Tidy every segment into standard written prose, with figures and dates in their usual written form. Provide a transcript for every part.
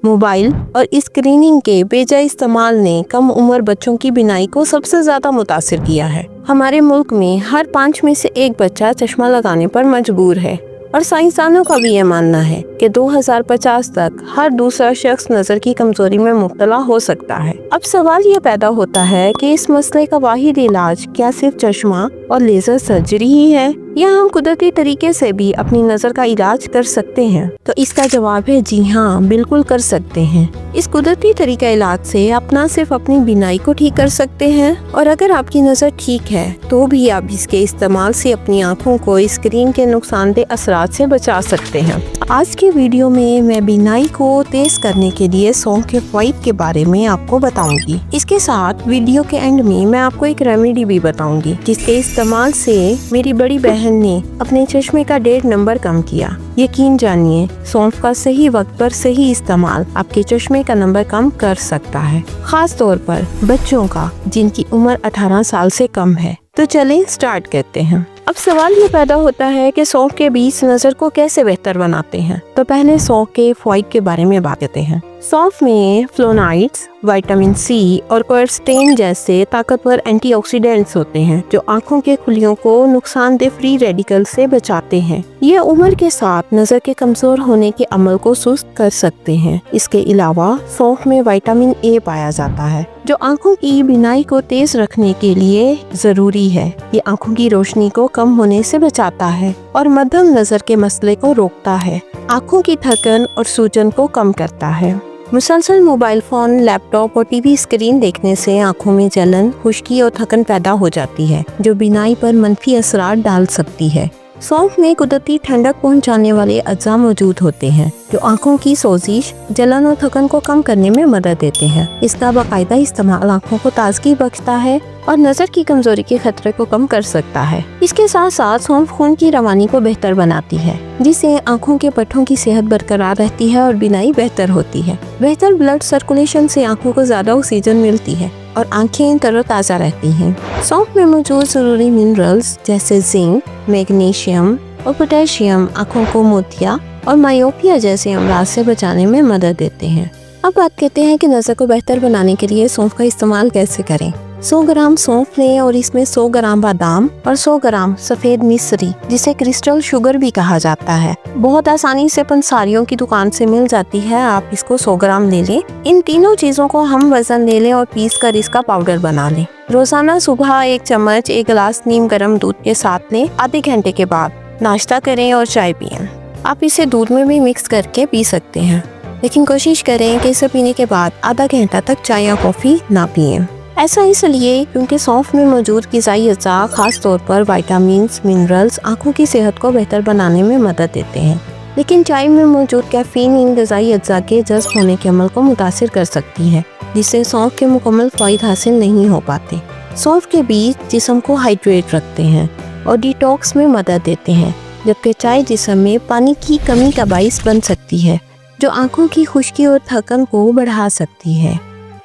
Mobile और screening के बेजा इस्तेमाल ने कम उम्र बच्चों की बीनाई को सबसे ज्यादा मुतासिर किया है। हमारे मुल्क में हर 5 में से एक बच्चा चश्मा लगाने पर मजबूर है और साइंसदानों का भी ये मानना है कि 2050 तक हर दूसरा शख्स नजर की कमजोरी में मुब्तला हो सकता है। अब सवाल ये पैदा होता है कि इस मसले का वाहिद इलाज क्या सिर्फ चश्मा और लेजर सर्जरी ही है या हम कुदरती तरीके से भी अपनी नजर का इलाज कर सकते हैं? तो इसका जवाब है जी हाँ, बिल्कुल कर सकते हैं। इस कुदरती तरीका इलाज से आप न सिर्फ अपनी बीनाई को ठीक कर सकते हैं और अगर आपकी नजर ठीक है तो भी आप इसके इस्तेमाल से अपनी आँखों को स्क्रीन के नुकसानदेह असरात से बचा सकते हैं। आज के वीडियो में मैं बीनाई को तेज करने के लिए सौंफ के फायदे के बारे में आपको बताऊंगी। इसके साथ वीडियो के एंड में मैं आपको एक रेमेडी भी बताऊंगी जिसके इस्तेमाल से मेरी बड़ी बहन ने अपने चश्मे का 1.5 नंबर कम किया। यकीन जानिए, सौंफ का सही वक्त पर सही इस्तेमाल आपके चश्मे का नंबर कम कर सकता है, खास तौर पर बच्चों का जिनकी उम्र 18 साल से कम है। तो चलें स्टार्ट करते हैं। अब सवाल ये पैदा होता है कि सौंफ के बीज नजर को कैसे बेहतर बनाते हैं। तो पहले सौंफ के फायदे के बारे में बात करते हैं। सौंफ में फ्लोनाइड्स, विटामिन सी और क्वेरसेटिन जैसे ताकतवर एंटीऑक्सीडेंट्स होते हैं जो आंखों के खुलियों को नुकसानदेह फ्री रेडिकल से बचाते हैं। ये उम्र के साथ नजर के कमजोर होने के अमल को सुस्त कर सकते हैं। इसके अलावा सौंफ में विटामिन ए पाया जाता है जो आंखों की बीनाई को तेज रखने के लिए जरूरी है। ये आंखों की रोशनी को कम होने से बचाता है और मध्यम नजर के मसले को रोकता है। आंखों की थकन और सूजन को कम करता है। मुसलसल मोबाइल फोन, लैपटॉप और टीवी स्क्रीन देखने से आंखों में जलन, खुश्की और थकन पैदा हो जाती है जो बीनाई पर मनफी असरात डाल सकती है। सौंफ में कुदरती ठंडक पहुंचाने वाले अज्जा मौजूद होते हैं जो आंखों की सोजिश, जलन और थकन को कम करने में मदद देते हैं। इसका बाकायदा इस्तेमाल आंखों को ताजगी बख्शता है और नजर की कमजोरी के खतरे को कम कर सकता है। इसके साथ साथ सौंफ खून की रवानी को बेहतर बनाती है जिससे आंखों के पट्टों की सेहत बरकरार रहती है और बीनाई बेहतर होती है। बेहतर ब्लड सर्कुलेशन से आंखों को ज्यादा ऑक्सीजन मिलती है और आंखें तरोताजा रहती हैं। सौंफ में मौजूद जरूरी मिनरल्स जैसे जिंक, मैग्नीशियम और पोटेशियम आंखों को मोतिया और मायोपिया जैसे अमराज से बचाने में मदद देते हैं। अब बात करते हैं कि नजर को बेहतर बनाने के लिए सौंफ का इस्तेमाल कैसे करें। 100 ग्राम सौंफ लें और इसमें 100 ग्राम बादाम और 100 ग्राम सफेद मिश्री जिसे क्रिस्टल शुगर भी कहा जाता है बहुत आसानी से पंसारियों की दुकान से मिल जाती है। आप इसको 100 ग्राम ले लें। इन तीनों चीजों को हम वजन ले लें और पीस कर इसका पाउडर बना लें। रोजाना सुबह 1 चम्मच 1 गिलास नीम गर्म दूध के साथ लें। आधे घंटे के बाद नाश्ता करें और चाय पिएं। आप इसे दूध में भी मिक्स करके पी सकते हैं, लेकिन कोशिश करें कि इसे पीने के बाद आधा घंटा तक चाय या कॉफी ना पिएं। ऐसा इसलिए क्योंकि सौंफ में मौजूद ग़िज़ाई अज़्ज़ा खास तौर पर विटामिन्स, मिनरल्स आँखों की सेहत को बेहतर बनाने में मदद देते हैं, लेकिन चाय में मौजूद कैफीन इन ग़िज़ाई अज़्ज़ा के जज़्ब होने के अमल को मुतासिर कर सकती है जिससे सौंफ के मुकम्मल फ़ायदे हासिल नहीं हो पाते। सौंफ के बीज जिस्म को हाइड्रेट रखते हैं और डिटॉक्स में मदद देते हैं, जबकि चाय जिस्म में पानी की कमी का बाइस बन सकती है जो आँखों की खुश्की और थकन को बढ़ा सकती है।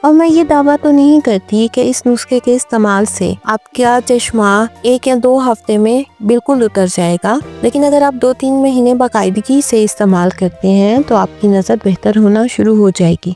और मैं ये दावा तो नहीं करती कि इस नुस्खे के इस्तेमाल से आपका चश्मा 1 या 2 हफ्ते में बिल्कुल उतर जाएगा, लेकिन अगर आप 2-3 महीने बाकायदगी से इस्तेमाल करते हैं तो आपकी नज़र बेहतर होना शुरू हो जाएगी।